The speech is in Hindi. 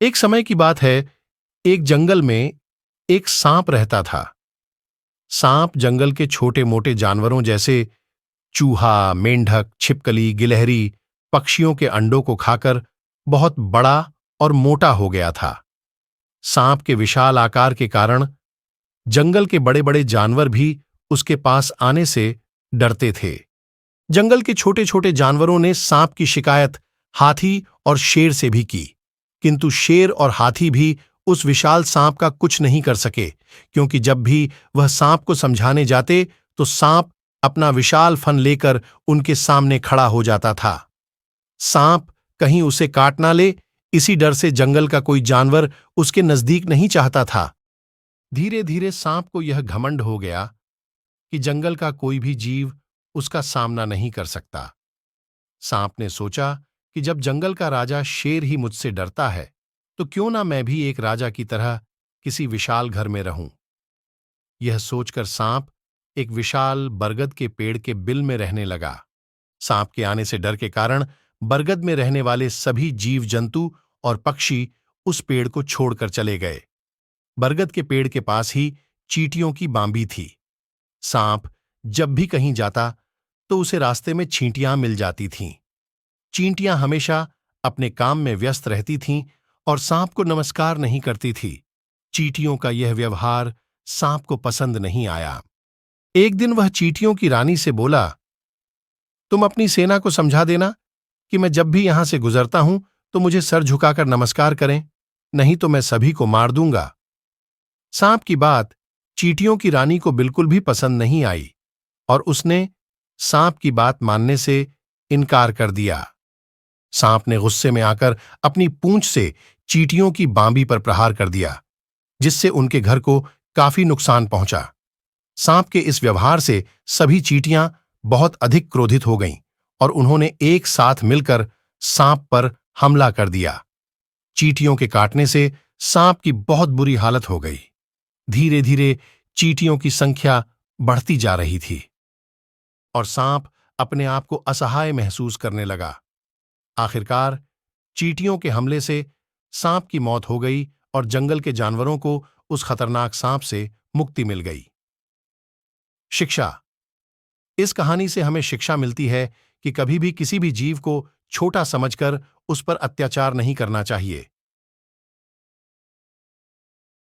एक समय की बात है। एक जंगल में एक सांप रहता था। सांप जंगल के छोटे मोटे जानवरों जैसे चूहा, मेंढक, छिपकली, गिलहरी, पक्षियों के अंडों को खाकर बहुत बड़ा और मोटा हो गया था। सांप के विशाल आकार के कारण जंगल के बड़े बड़े जानवर भी उसके पास आने से डरते थे। जंगल के छोटे छोटे जानवरों ने सांप की शिकायत हाथी और शेर से भी की, किंतु शेर और हाथी भी उस विशाल सांप का कुछ नहीं कर सके, क्योंकि जब भी वह सांप को समझाने जाते तो सांप अपना विशाल फन लेकर उनके सामने खड़ा हो जाता था। सांप कहीं उसे काट ना ले, इसी डर से जंगल का कोई जानवर उसके नजदीक नहीं चाहता था। धीरे धीरे सांप को यह घमंड हो गया कि जंगल का कोई भी जीव उसका सामना नहीं कर सकता। सांप ने सोचा कि जब जंगल का राजा शेर ही मुझसे डरता है, तो क्यों ना मैं भी एक राजा की तरह किसी विशाल घर में रहूं। यह सोचकर सांप एक विशाल बरगद के पेड़ के बिल में रहने लगा। सांप के आने से डर के कारण बरगद में रहने वाले सभी जीव जंतु और पक्षी उस पेड़ को छोड़कर चले गए। बरगद के पेड़ के पास ही चींटियों की बांबी थी। सांप जब भी कहीं जाता तो उसे रास्ते में चींटियां मिल जाती थीं। चींटियां हमेशा अपने काम में व्यस्त रहती थीं और सांप को नमस्कार नहीं करती थी। चींटियों का यह व्यवहार सांप को पसंद नहीं आया। एक दिन वह चींटियों की रानी से बोला, तुम अपनी सेना को समझा देना कि मैं जब भी यहां से गुजरता हूं तो मुझे सर झुकाकर नमस्कार करें, नहीं तो मैं सभी को मार दूंगा। सांप की बात चींटियों की रानी को बिल्कुल भी पसंद नहीं आई और उसने सांप की बात मानने से इनकार कर दिया। सांप ने गुस्से में आकर अपनी पूंछ से चींटियों की बांबी पर प्रहार कर दिया, जिससे उनके घर को काफी नुकसान पहुंचा। सांप के इस व्यवहार से सभी चींटियां बहुत अधिक क्रोधित हो गईं और उन्होंने एक साथ मिलकर सांप पर हमला कर दिया। चींटियों के काटने से सांप की बहुत बुरी हालत हो गई। धीरे धीरे चींटियों की संख्या बढ़ती जा रही थी और सांप अपने आप को असहाय महसूस करने लगा। आखिरकार चींटियों के हमले से सांप की मौत हो गई और जंगल के जानवरों को उस खतरनाक सांप से मुक्ति मिल गई। शिक्षा। इस कहानी से हमें शिक्षा मिलती है कि कभी भी किसी भी जीव को छोटा समझकर उस पर अत्याचार नहीं करना चाहिए।